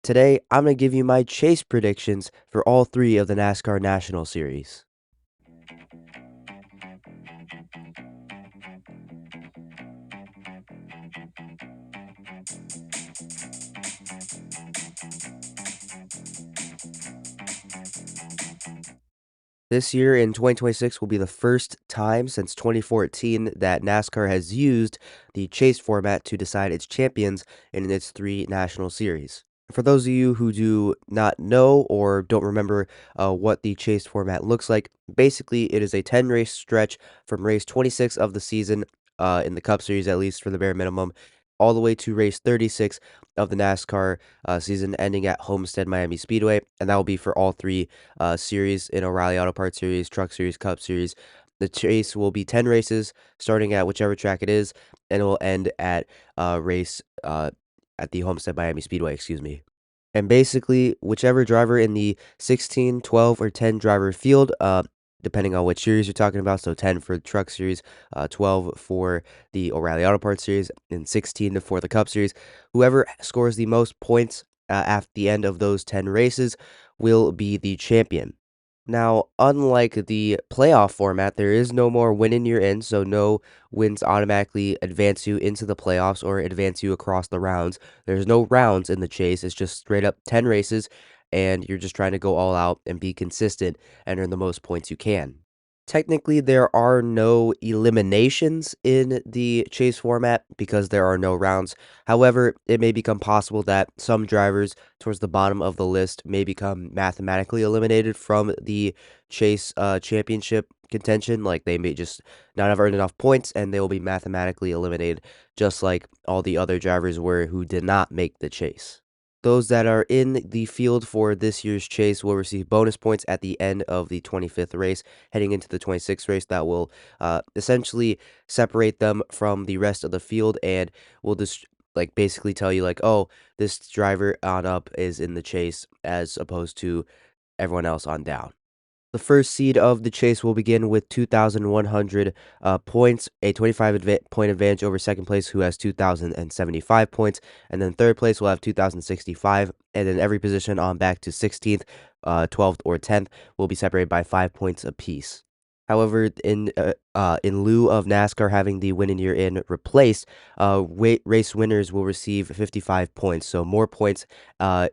Today, I'm going to give you my chase predictions for all three of the NASCAR National Series. This year in 2026 will be the first time since 2014 that NASCAR has used the chase format to decide its champions in its three national series. For those of you who do not know or don't remember what the chase format looks like, basically it is a 10 race stretch from race 26 of the season, in the Cup Series at least for the bare minimum, all the way to race 36 of the NASCAR season, ending at Homestead Miami Speedway, and that will be for all three series in O'Reilly Auto Parts Series, Truck Series, Cup Series. The chase will be 10 races, starting at whichever track it is, and it will end at race at the Homestead Miami Speedway, excuse me. And basically, whichever driver in the 16, 12, or 10 driver field, depending on which series you're talking about, so 10 for the Truck Series, 12 for the O'Reilly Auto Parts Series, and 16 for the Cup Series, whoever scores the most points at the end of those 10 races will be the champion. Now, unlike the playoff format, there is no more win in your in, so no wins automatically advance you into the playoffs or advance you across the rounds. There's no rounds in the chase. It's just straight up 10 races, and you're just trying to go all out and be consistent and earn the most points you can. Technically, there are no eliminations in the chase format because there are no rounds. However, it may become possible that some drivers towards the bottom of the list may become mathematically eliminated from the chase championship contention. Like they may just not have earned enough points and they will be mathematically eliminated, just like all the other drivers were who did not make the chase. Those that are in the field for this year's chase will receive bonus points at the end of the 25th race, heading into the 26th race. That will essentially separate them from the rest of the field and will just like basically tell you like, oh, this driver on up is in the chase as opposed to everyone else on down. The first seed of the chase will begin with 2,100 points, a 25 point advantage over second place, who has 2,075 points. And then third place will have 2,065. And then every position on back to 16th, 12th, or 10th will be separated by 5 points apiece. However, in lieu of NASCAR having the win in year in replaced, race winners will receive 55 points, so more points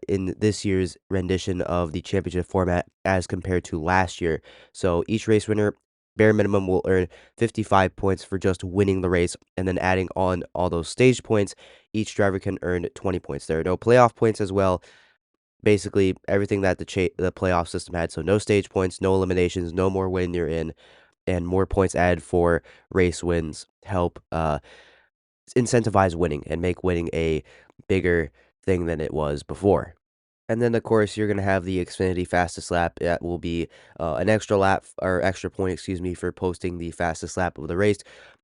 in this year's rendition of the championship format as compared to last year. So each race winner, bare minimum, will earn 55 points for just winning the race, and then adding on all those stage points, each driver can earn 20 points. There are no playoff points as well. Basically, everything that the playoff system had. So no stage points, no eliminations, no more win you're in, and more points added for race wins help incentivize winning and make winning a bigger thing than it was before. And then, of course, you're going to have the Xfinity fastest lap. That will be an extra lap or extra point, excuse me, for posting the fastest lap of the race.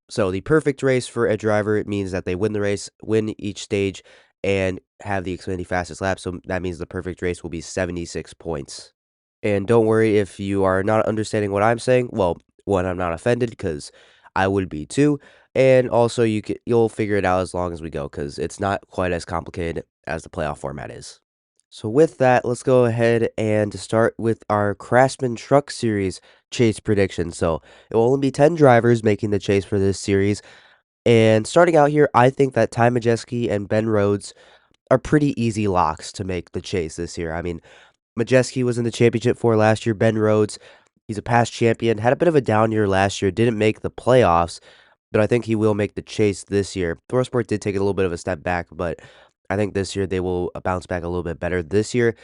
So the perfect race for a driver, it means that they win the race, win each stage, and have the Xfinity fastest lap. So that means the perfect race will be 76 points. And don't worry if you are not understanding what I'm saying. Well, one, I'm not offended because I would be too. And also, you'll figure it out as long as we go because it's not quite as complicated as the playoff format is. So with that, let's go ahead and start with our Craftsman Truck Series chase prediction. So it will only be 10 drivers making the chase for this series. And starting out here, I think that Ty Majeski and Ben Rhodes are pretty easy locks to make the chase this year. I mean, Majeski was in the championship for last year. Ben Rhodes, he's a past champion, had a bit of a down year last year, didn't make the playoffs, but I think he will make the chase this year. ThorSport did take a little bit of a step back, but I think this year they will bounce back a little bit better. This year,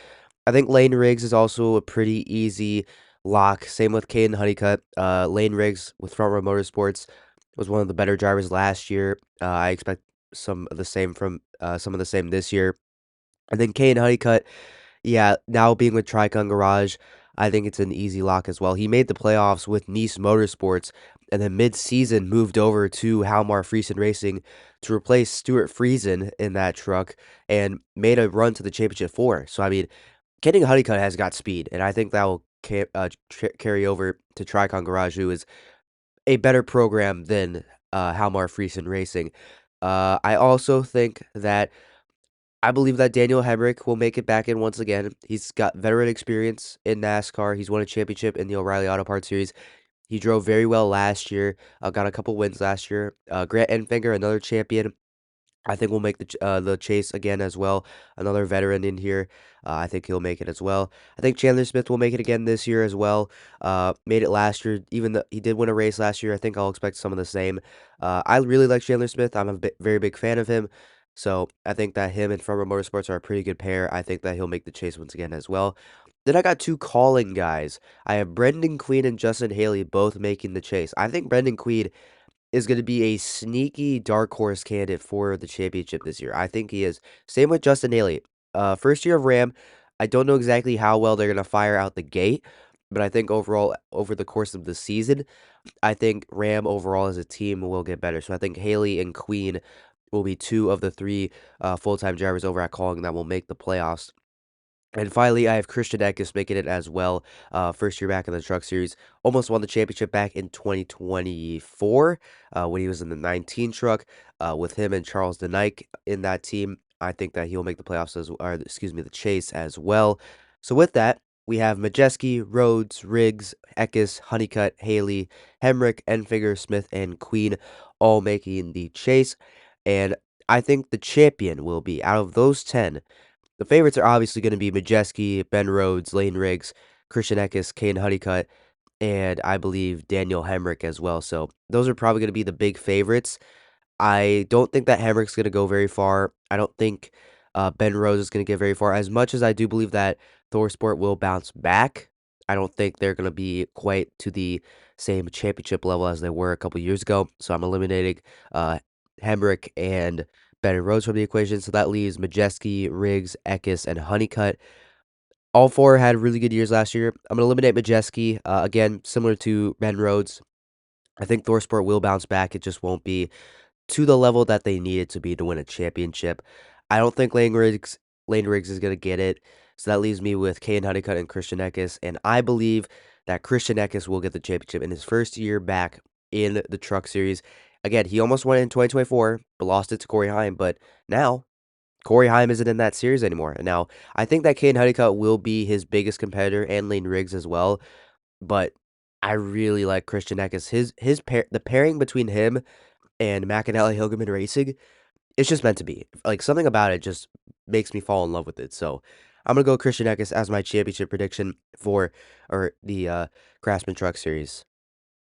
I think Lane Riggs is also a pretty easy lock. Same with Caden Honeycutt. Lane Riggs with Front Row Motorsports was one of the better drivers last year. I expect some of the same from some of the same this year. And then Caden Honeycutt, yeah, now being with Tricon Garage, I think it's an easy lock as well. He made the playoffs with Nice Motorsports and then mid-season moved over to Halmar Friesen Racing to replace Stuart Friesen in that truck and made a run to the championship four. So, I mean, Kenny Honeycutt has got speed, and I think that will carry over to Tricon Garage, who is a better program than Halmar Friesen Racing. I also think that I believe that Daniel Hemrick will make it back in once again. He's got veteran experience in NASCAR. He's won a championship in the O'Reilly Auto Parts Series. He drove very well last year. Got a couple wins last year. Grant Enfinger, another champion. I think we'll make the chase again as well. Another veteran in here. I think he'll make it as well. I think Chandler Smith will make it again this year as well. Made it last year, even though he did win a race last year. I think I'll expect some of the same. I really like Chandler Smith. I'm a very big fan of him. So I think that him and Farmer Motorsports are a pretty good pair. I think that he'll make the chase once again as well. Then I got two calling guys. I have Brendan Queen and Justin Haley both making the chase. I think Brendan Queen is going to be a sneaky dark horse candidate for the championship this year. I think he is. Same with Justin Haley. First year of Ram. I don't know exactly how well they're going to fire out the gate, but I think overall, over the course of the season, I think Ram overall as a team will get better. So I think Haley and Queen will be two of the three full-time drivers over at Calling that will make the playoffs. And finally, I have Christian Eckes making it as well. First year back in the Truck Series. Almost won the championship back in 2024 when he was in the 19 truck with him and Charles DeNike in that team. I think that he'll make the playoffs or excuse me, the chase as well. So with that, we have Majeski, Rhodes, Riggs, Eckes, Honeycutt, Haley, Hemrick, Enfinger, Smith, and Queen all making the chase. And I think the champion will be out of those 10. The favorites are obviously going to be Majeski, Ben Rhodes, Lane Riggs, Christian Eckes, Kane Honeycutt, and I believe Daniel Hemrick as well. So those are probably going to be the big favorites. I don't think that Hemrick's going to go very far. I don't think Ben Rhodes is going to get very far. As much as I do believe that ThorSport will bounce back, I don't think they're going to be quite to the same championship level as they were a couple years ago. So I'm eliminating uh, Hemrick and Ben Rhodes from the equation. So that leaves Majeski, Riggs, Eckes, and Honeycutt. All four had really good years last year. I'm going to eliminate Majeski. Again, similar to Ben Rhodes. I think ThorSport will bounce back. It just won't be to the level that they need it to be to win a championship. I don't think Lane Riggs is going to get it. So that leaves me with Kane Honeycutt and Christian Eckes. And I believe that Christian Eckes will get the championship in his first year back in the Truck Series. Again, he almost won it in 2024, but lost it to Corey Heim. But now Corey Heim isn't in that series anymore. Now, I think that Kane Honeycutt will be his biggest competitor and Lane Riggs as well. But I really like Christian Eckes. The pairing between him and McAnally Hilgeman Racing, it's just meant to be. Like, something about it just makes me fall in love with it. So I'm gonna go Christian Eckes as my championship prediction for the Craftsman Truck Series.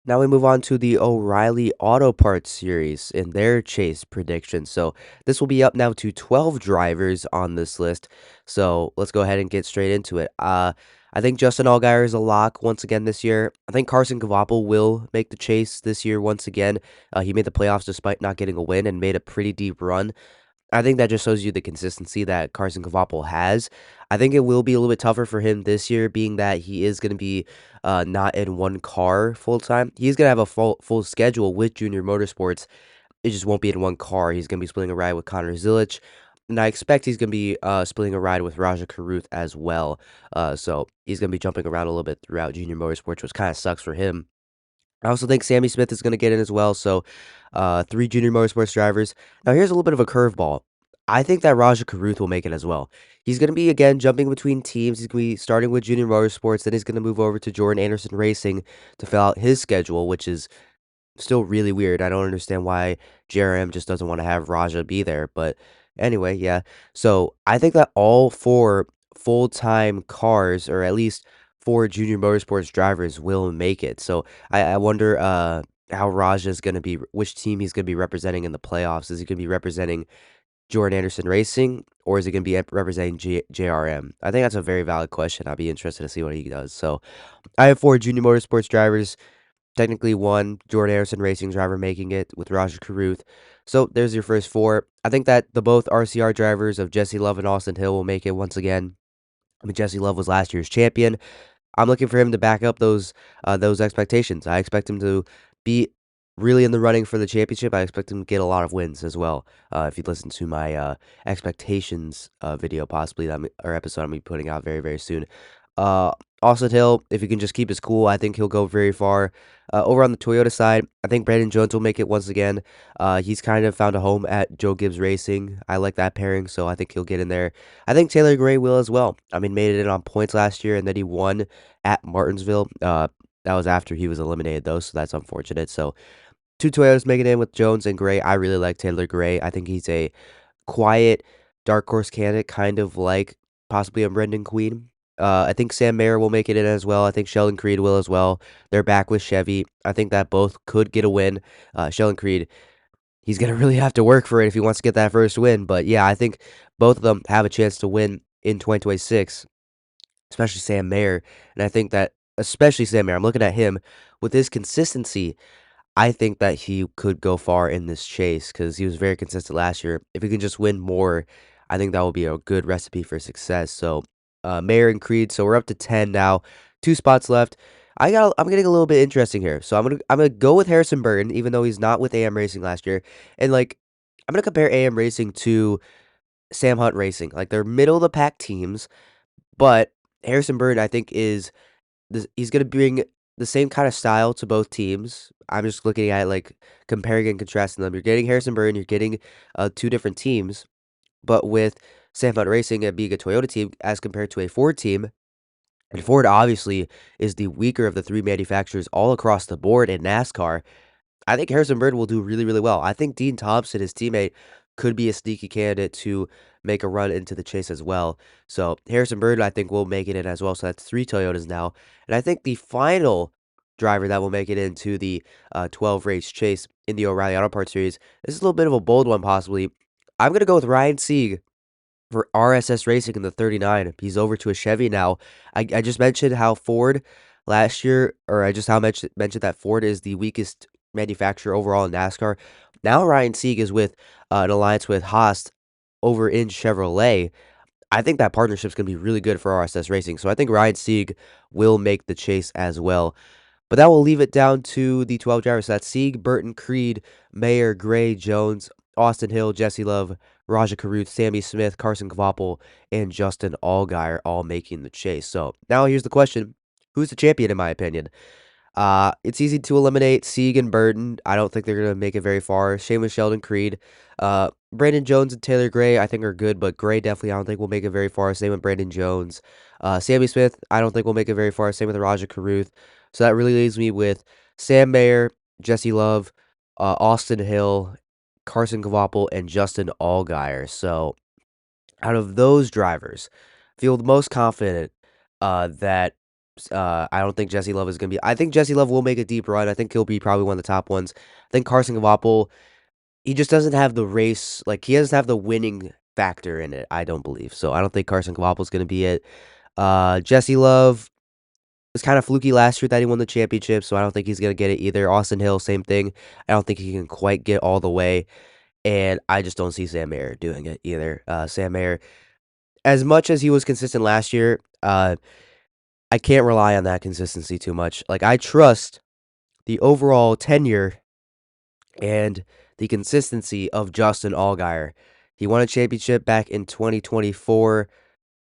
Now we move on to the O'Reilly Auto Parts Series in their chase prediction. So this will be up now to 12 drivers on this list. So let's go ahead and get straight into it. I think Justin Allgaier is a lock once again this year. I think Carson Kvapil will make the chase this year once again. He made the playoffs despite not getting a win and made a pretty deep run. I think that just shows you the consistency that Carson Kvapil has. I think it will be a little bit tougher for him this year, being that he is going to be not in one car full time. He's going to have a full schedule with Junior Motorsports. It just won't be in one car. He's going to be splitting a ride with Connor Zilich, and I expect he's going to be splitting a ride with Raja Karuth as well. So he's going to be jumping around a little bit throughout Junior Motorsports, which kind of sucks for him. I also think Sammy Smith is going to get in as well. So, three Junior Motorsports drivers. Now, here's a little bit of a curveball. I think that Raja Karuth will make it as well. He's going to be, again, jumping between teams. He's going to be starting with Junior Motorsports. Then he's going to move over to Jordan Anderson Racing to fill out his schedule, which is still really weird. I don't understand why JRM just doesn't want to have Raja be there. But anyway, yeah. So, I think that all four full-time cars, or at least four Junior Motorsports drivers, will make it. So, I wonder how Raja is going to be, which team he's going to be representing in the playoffs. Is he going to be representing Jordan Anderson Racing, or is he going to be representing JRM? I think that's a very valid question. I'll be interested to see what he does. So I have four Junior Motorsports drivers, technically one Jordan Anderson Racing driver making it with Raja Karuth. So there's your first four. I think that the both RCR drivers of Jesse Love and Austin Hill will make it once again. I mean, Jesse Love was last year's champion. I'm looking for him to back up those expectations. I expect him to be really in the running for the championship. I expect him to get a lot of wins as well. If you listen to my expectations video, possibly or episode, I'm gonna be putting out very very soon. Austin Hill, if he can just keep his cool, I think he'll go very far. Over on the Toyota side, I think Brandon Jones will make it once again. He's kind of found a home at Joe Gibbs Racing. I like that pairing, so I think he'll get in there. I think Taylor Gray will as well. I mean, made it in on points last year, and then he won at Martinsville. That was after he was eliminated, though, so that's unfortunate. So two Toyotas making it in with Jones and Gray. I really like Taylor Gray. I think he's a quiet dark horse candidate, kind of like possibly a Brendan Queen. I think Sam Mayer will make it in as well. I think Sheldon Creed will as well. They're back with Chevy. I think that both could get a win. Sheldon Creed, he's going to really have to work for it if he wants to get that first win. But yeah, I think both of them have a chance to win in 2026, especially Sam Mayer. And I think that, especially Sam Mayer, I'm looking at him with his consistency. I think that he could go far in this chase because he was very consistent last year. If he can just win more, I think that will be a good recipe for success. So, Mayer and Creed. So we're up to 10 now. Two spots left. I'm getting a little bit interesting here. So I'm gonna go with Harrison Burton, even though he's not with AM Racing last year. And like I'm gonna compare AM Racing to Sam Hunt Racing. Like they're middle of the pack teams, but Harrison Burton I think is he's gonna bring the same kind of style to both teams. I'm just looking at like comparing and contrasting them. You're getting Harrison Burton, you're getting two different teams, but with Sam Hunt Racing and being a Toyota team as compared to a Ford team, and Ford obviously is the weaker of the three manufacturers all across the board in NASCAR. I think Harrison Burton will do really, really well. I think Dean Thompson, his teammate, could be a sneaky candidate to make a run into the chase as well. So Harrison Burton, I think, will make it in as well. So that's three Toyotas now. And I think the final driver that will make it into the 12 race chase in the O'Reilly Auto Parts Series, this is a little bit of a bold one, possibly. I'm going to go with Ryan Sieg for RSS Racing in the 39. He's over to a Chevy now. I just mentioned how Ford last year, or I just how mentioned that Ford is the weakest manufacturer overall in NASCAR. Now Ryan Sieg is with an alliance with Haas over in Chevrolet. I think that partnership's going to be really good for RSS Racing. So I think Ryan Sieg will make the chase as well. But that will leave it down to the 12 drivers. So that's Sieg, Burton, Creed, Mayer, Gray, Jones, Austin Hill, Jesse Love, Raja Caruth, Sammy Smith, Carson Kvapil, and Justin Allgaier all making the chase. So now here's the question. Who's the champion in my opinion? It's easy to eliminate Sieg and Burton. I don't think they're gonna make it very far. Same with Sheldon Creed. Brandon Jones and Taylor Gray, I think are good, but Gray definitely I don't think will make it very far. Same with Brandon Jones. Sammy Smith, I don't think will make it very far. Same with Raja Caruth. So that really leaves me with Sam Mayer, Jesse Love, Austin Hill, Carson Kvapil, and Justin Allgaier. So out of those drivers, feel the most confident that I don't think Jesse Love is going to be. I think Jesse Love will make a deep run. I think he'll be probably one of the top ones. I think Carson Kvapil, he just doesn't have the race, like he doesn't have the winning factor in it. I don't believe so. I don't think Carson Kvapil is going to be it. Jesse Love was kind of fluky last year that he won the championship, so I don't think he's going to get it either. Austin Hill, same thing. I don't think he can quite get all the way, and I just don't see Sam Mayer doing it either. Sam Mayer, as much as he was consistent last year, I can't rely on that consistency too much. Like I trust the overall tenure and the consistency of Justin Allgaier. He won a championship back in 2024.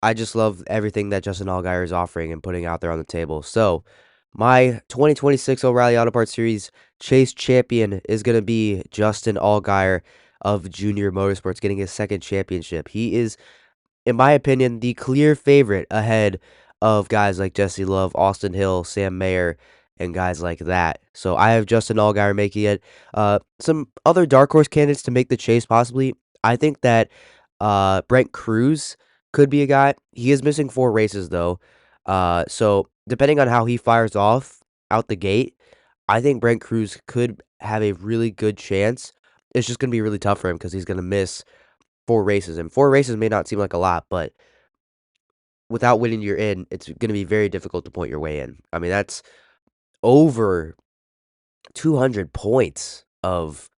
I just love everything that Justin Allgaier is offering and putting out there on the table. So, my 2026 O'Reilly Auto Parts Series Chase champion is going to be Justin Allgaier of Junior Motorsports getting his second championship. He is, in my opinion, the clear favorite ahead of guys like Jesse Love, Austin Hill, Sam Mayer, and guys like that. So I have Justin Allgaier making it. Some other dark horse candidates to make the chase possibly. I think that Brent Cruz could be a guy. He is missing 4 races though. So depending on how he fires off out the gate, I think Brent Cruz could have a really good chance. It's just going to be really tough for him because he's going to miss 4 races, and 4 races may not seem like a lot, but without winning you're in, it's going to be very difficult to point your way in. I mean, that's over 200 points of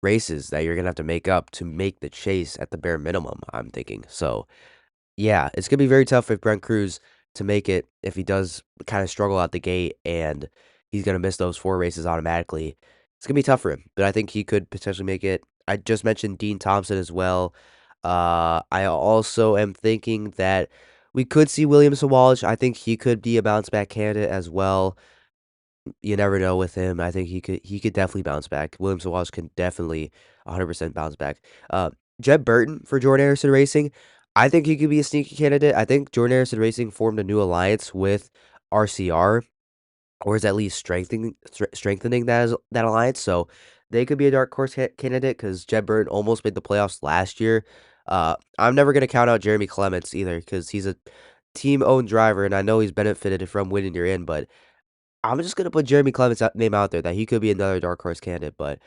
races that you're going to have to make up to make the chase at the bare minimum, I'm thinking. So, yeah, it's going to be very tough for Brent Cruz to make it if he does kind of struggle out the gate and he's going to miss those 4 races automatically. It's going to be tough for him, but I think he could potentially make it. I just mentioned Dean Thompson as well. I also am thinking that We could see Williams Walsh. I think he could be a bounce back candidate as well. You never know with him. I think he could definitely bounce back. Williams Walsh can definitely 100% bounce back. Uh, Jeb Burton for Jordan Harrison Racing. I think he could be a sneaky candidate. I think Jordan Harrison Racing formed a new alliance with RCR, or is at least strengthening that alliance. So they could be a dark horse candidate because Jeb Burton almost made the playoffs last year. I'm never gonna count out Jeremy Clements either because he's a team owned driver, and I know he's benefited from winning your in, but I'm just gonna put Jeremy Clements' name out there that he could be another dark horse candidate, but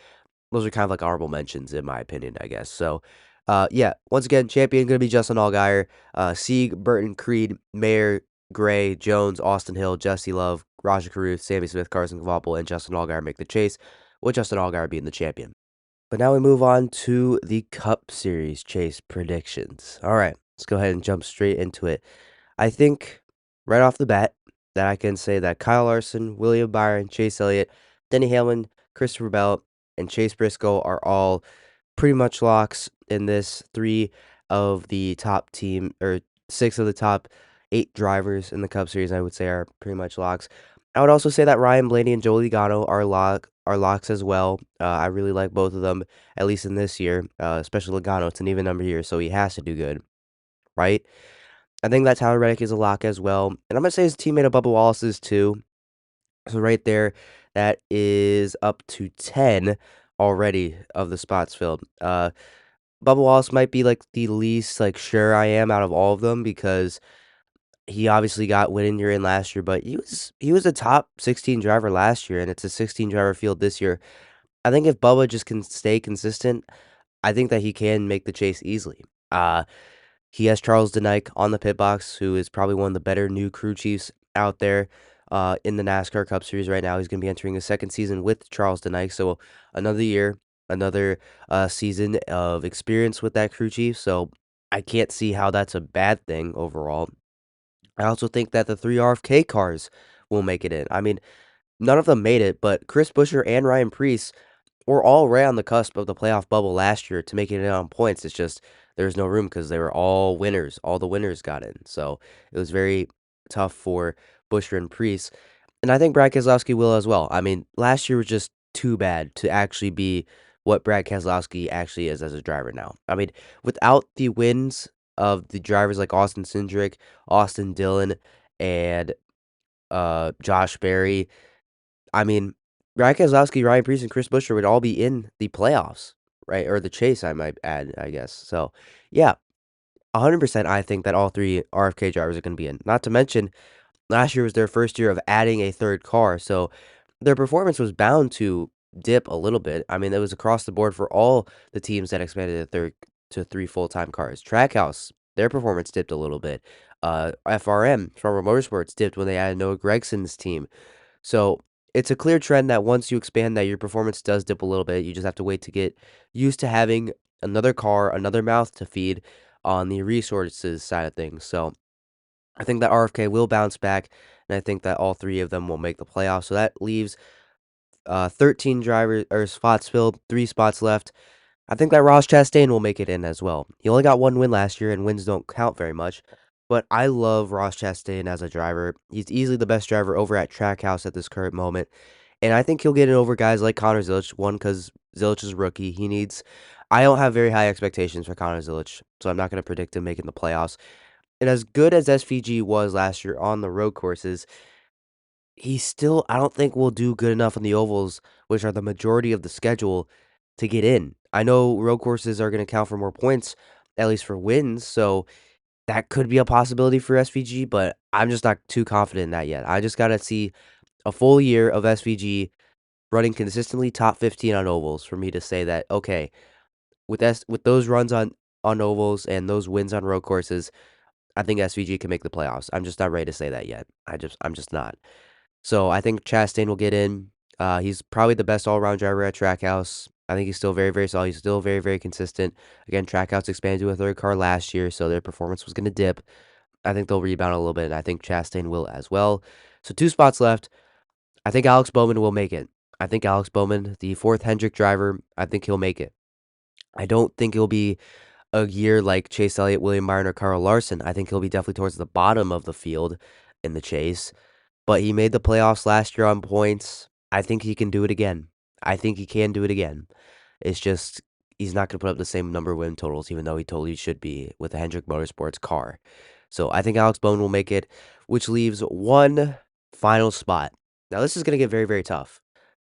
those are kind of like honorable mentions in my opinion, I guess. So, yeah, once again, champion gonna be Justin Allgaier, Sieg, Burton, Creed, Mayer, Gray, Jones, Austin Hill, Jesse Love, Raja Caruth, Sammy Smith, Carson Kvapil, and Justin Allgaier make the chase, with Justin Allgaier being the champion. But now we move on to the Cup Series chase predictions. All right, let's go ahead and jump straight into it. I think right off the bat that I can say that Kyle Larson, William Byron, Chase Elliott, Denny Hamlin, Christopher Bell, and Chase Briscoe are all pretty much locks in this. Three of the top team, or six of the top eight drivers in the Cup Series, I would say, are pretty much locks. I would also say that Ryan Blaney and Joey Logano are locks as well. I really like both of them, at least in this year, especially Logano. It's an even number year, so he has to do good, right? I think that Tyler Reddick is a lock as well. And I'm going to say his teammate of Bubba Wallace is too. So right there, that is up to 10 already of the spots filled. Bubba Wallace might be like the least like sure I am out of all of them because he obviously got winning year in last year, but he was a top 16 driver last year, and it's a 16 driver field this year. I think if Bubba just can stay consistent, I think that he can make the chase easily. He has Charles Denike on the pit box, who is probably one of the better new crew chiefs out there in the NASCAR Cup Series right now. He's going to be entering his second season with Charles Denike, so another year, another season of experience with that crew chief. So I can't see how that's a bad thing overall. I also think that the three RFK cars will make it in. I mean, none of them made it, but Chris Buescher and Ryan Preece were all right on the cusp of the playoff bubble last year to make it in on points. It's just there's no room because they were all winners. All the winners got in. So it was very tough for Buescher and Preece. And I think Brad Keselowski will as well. I mean, last year was just too bad to actually be what Brad Keselowski actually is as a driver now. I mean, without the wins of the drivers like Austin Cindric, Austin Dillon, and Josh Berry, I mean, Ryan Keselowski, Ryan Preece, and Chris Buescher would all be in the playoffs, right? Or the chase, I might add, I guess. So, yeah, 100% I think that all three RFK drivers are going to be in. Not to mention, last year was their first year of adding a third car, so their performance was bound to dip a little bit. I mean, it was across the board for all the teams that expanded to three full-time cars. Trackhouse, their performance dipped a little bit. FRM, Farmer Motorsports, dipped when they added Noah Gregson's team. So it's a clear trend that once you expand that, your performance does dip a little bit. You just have to wait to get used to having another car, another mouth to feed on the resources side of things. So I think that RFK will bounce back, and I think that all three of them will make the playoffs. So that leaves 13 drivers or spots filled, 3 spots left. I think that Ross Chastain will make it in as well. He only got one win last year, and wins don't count very much. But I love Ross Chastain as a driver. He's easily the best driver over at Trackhouse at this current moment. And I think he'll get it over guys like Connor Zilic. One, because Zilic is a rookie. I don't have very high expectations for Connor Zilic, so I'm not going to predict him making the playoffs. And as good as SVG was last year on the road courses, he still, I don't think, will do good enough on the ovals, which are the majority of the schedule, to get in. I know road courses are going to count for more points, at least for wins, so that could be a possibility for SVG, but I'm just not too confident in that yet. I just got to see a full year of SVG running consistently top 15 on ovals for me to say that, okay, with those runs on ovals and those wins on road courses, I think SVG can make the playoffs. I'm just not ready to say that yet. I'm just not. So I think Chastain will get in. He's probably the best all-around driver at Trackhouse. I think he's still very, very solid. He's still very, very consistent. Again, Trackhouse expanded to a third car last year, so their performance was going to dip. I think they'll rebound a little bit, and I think Chastain will as well. So 2 spots left. I think Alex Bowman will make it. I think Alex Bowman, the fourth Hendrick driver, I think he'll make it. I don't think he'll be a year like Chase Elliott, William Byron, or Carl Larson, I think he'll be definitely towards the bottom of the field in the chase. But he made the playoffs last year on points. I think he can do it again. I think he can do it again. It's just he's not going to put up the same number of win totals, even though he totally should be with a Hendrick Motorsports car. So I think Alex Bowman will make it, which leaves one final spot. Now, this is going to get very, very tough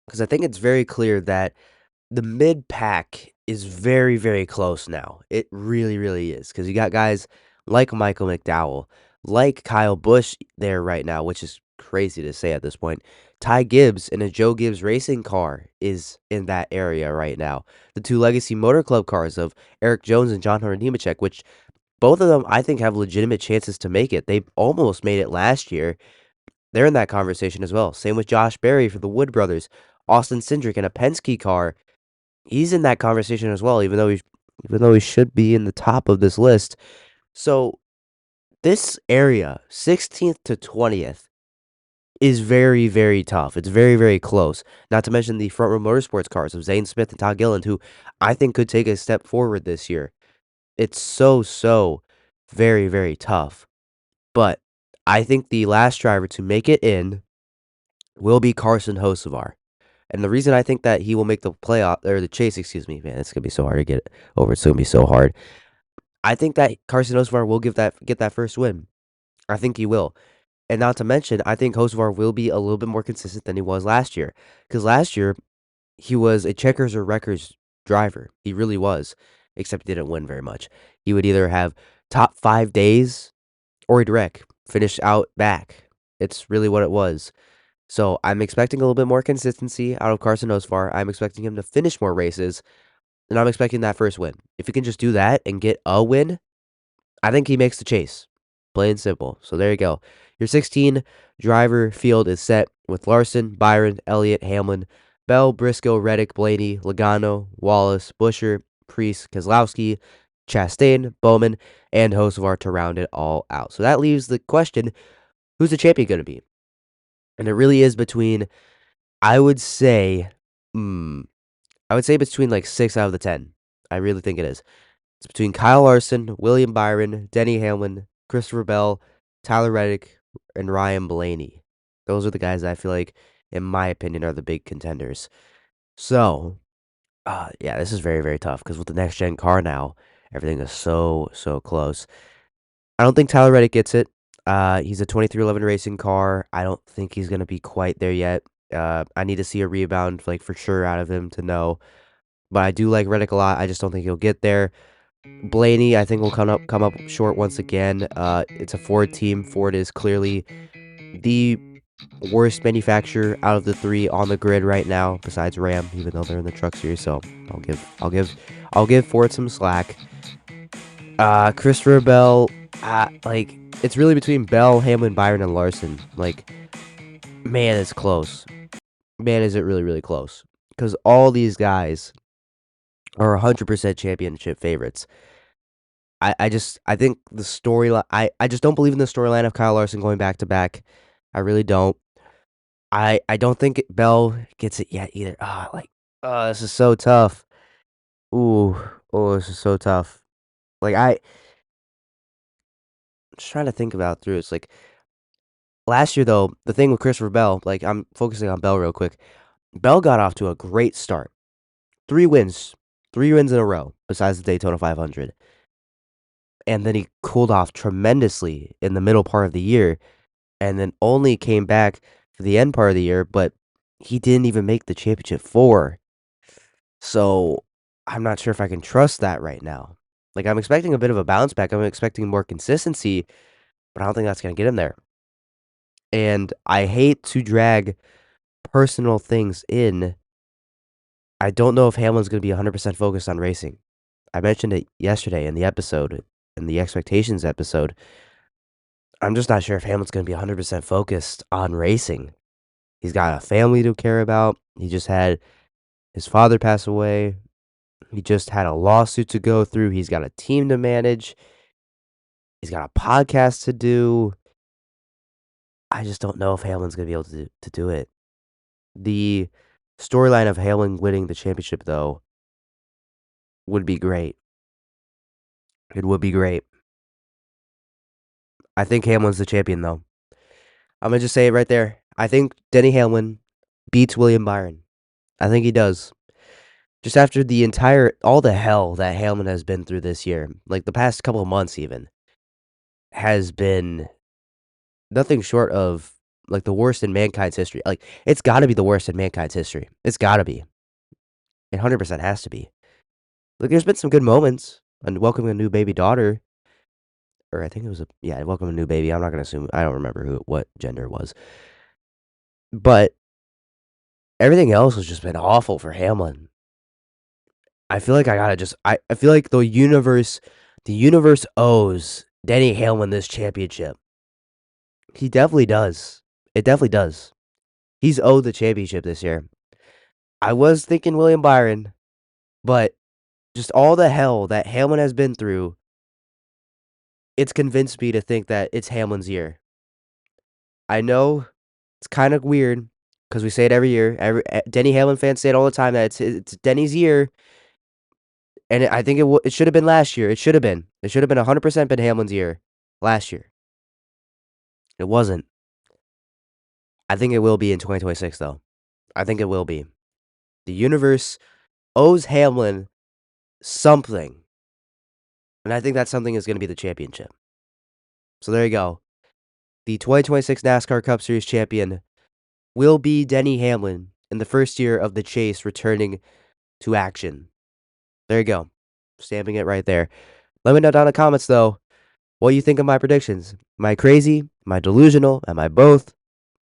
because I think it's very clear that the mid pack is very, very close now. It really, really is because you got guys like Michael McDowell, like Kyle Busch there right now, which is crazy to say at this point. Ty Gibbs in a Joe Gibbs racing car is in that area right now. The two Legacy Motor Club cars of Eric Jones and John Hunter Nemechek, which both of them I think have legitimate chances to make it. They almost made it last year. They're in that conversation as well. Same with Josh Berry for the Wood brothers. Austin Cindric in a Penske car, he's in that conversation as well, even though he should be in the top of this list. So this area, 16th to 20th, is very, very tough. It's very, very close. Not to mention the front row motorsports cars of Zane Smith and Todd Gilliland, who I think could take a step forward this year. It's so very, very tough. But I think the last driver to make it in will be Carson Hocevar. And the reason I think that he will make the playoff or the chase, excuse me, man, it's gonna be so hard to get over. It's gonna be so hard. I think that Carson Hocevar will get that first win. I think he will. And not to mention, I think Hocevar will be a little bit more consistent than he was last year. Because last year, he was a checkers or wreckers driver. He really was. Except he didn't win very much. He would either have top 5 days or he'd wreck, finish out back. It's really what it was. So I'm expecting a little bit more consistency out of Carson Hocevar. I'm expecting him to finish more races, and I'm expecting that first win. If he can just do that and get a win, I think he makes the chase. Plain and simple. So there you go. Your 16 driver field is set with Larson, Byron, Elliott, Hamlin, Bell, Briscoe, Reddick, Blaney, Logano, Wallace, Busher, Priest, Keselowski, Chastain, Bowman, and Hocevar to round it all out. So that leaves the question, who's the champion going to be? And it really is between, I would say, between like 6 out of the 10. I really think it is. It's between Kyle Larson, William Byron, Denny Hamlin, Christopher Bell, Tyler Reddick, and Ryan Blaney. Those are the guys that I feel like, in my opinion, are the big contenders. So, yeah, this is very, very tough because with the next gen car now, everything is so close. I don't think Tyler Reddick gets it. He's a 2311 racing car. I don't think he's gonna be quite there yet. I need to see a rebound, like for sure, out of him to know. But I do like Reddick a lot. I just don't think he'll get there. Blaney, I think will come up short once again. It's a Ford team. Ford is clearly the worst manufacturer out of the three on the grid right now, besides Ram, even though they're in the truck series. So I'll give Ford some slack. Christopher Bell, like it's really between Bell, Hamlin, Byron, and Larson. Like, man, it's close. Man, is it really, really close? Because all these guys are 100% championship favorites. I think the storyline. I just don't believe in the storyline of Kyle Larson going back to back. I really don't. I don't think Bell gets it yet either. This is so tough. Ooh, this is so tough. Like I'm just trying to think about through. It's like last year though. The thing with Christopher Bell, like I'm focusing on Bell real quick. Bell got off to a great start. 3 wins, 3 wins in a row. Besides the Daytona 500, and then he cooled off tremendously in the middle part of the year, and then only came back for the end part of the year. But he didn't even make the championship 4. So I'm not sure if I can trust that right now. Like I'm expecting a bit of a bounce back. I'm expecting more consistency, but I don't think that's gonna get him there. And I hate to drag personal things in. I don't know if Hamlin's gonna be 100% focused on racing. I mentioned it yesterday in the episode, in the expectations episode. I'm just not sure if Hamlin's gonna be 100% focused on racing. He's got a family to care about. He just had his father pass away. He just had a lawsuit to go through. He's got a team to manage. He's got a podcast to do. I just don't know if Hamlin's going to be able to do it. The storyline of Hamlin winning the championship, though, would be great. It would be great. I think Hamlin's the champion, though. I'm going to just say it right there. I think Denny Hamlin beats William Byron. I think he does. Just after all the hell that Hamlin has been through this year, like the past couple of months even, has been nothing short of like the worst in mankind's history. Like, it's got to be the worst in mankind's history. It's got to be. It 100% has to be. Like, there's been some good moments and welcoming a new baby daughter. Or I think it was welcome a new baby. I'm not gonna assume. I don't remember what gender it was, but everything else has just been awful for Hamlin. I feel like I feel like the universe owes Denny Hamlin this championship. He definitely does. It definitely does. He's owed the championship this year. I was thinking William Byron, but just all the hell that Hamlin has been through, it's convinced me to think that it's Hamlin's year. I know it's kind of weird because we say it every year. Denny Hamlin fans say it all the time that it's Denny's year, and I think it should have been last year. It should have been. It should have been 100% been Hamlin's year last year. It wasn't. I think it will be in 2026 though. I think it will be. The universe owes Hamlin something, and I think that something is going to be the championship. So there you go. The 2026 NASCAR Cup Series champion will be Denny Hamlin in the first year of the chase returning to action. There you go. Stamping it right there. Let me know down in the comments, though, what you think of my predictions. Am I crazy? Am I delusional? Am I both?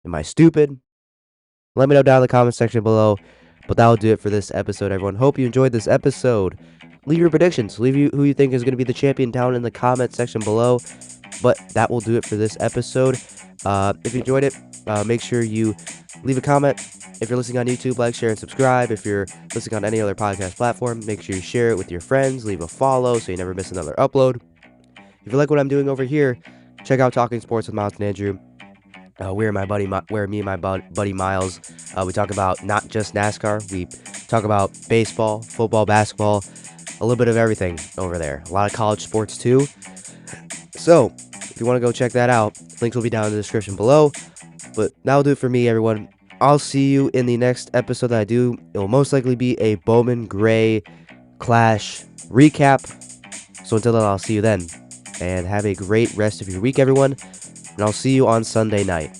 Am I stupid? Let me know down in the comment section below. But that will do it for this episode, everyone. Hope you enjoyed this episode. Leave your predictions. Leave who you think is going to be the champion down in the comment section below. But that will do it for this episode. If you enjoyed it, make sure you leave a comment. If you're listening on YouTube, like, share, and subscribe. If you're listening on any other podcast platform, make sure you share it with your friends. Leave a follow so you never miss another upload. If you like what I'm doing over here, check out Talking Sports with Miles and Andrew. Where me and my buddy Miles, we talk about not just NASCAR. We talk about baseball, football, basketball, a little bit of everything over there. A lot of college sports too. So if you want to go check that out, links will be down in the description below. But that'll do it for me, everyone. I'll see you in the next episode that I do. It will most likely be a Bowman Gray Clash recap. So until then, I'll see you then. And have a great rest of your week, everyone. And I'll see you on Sunday night.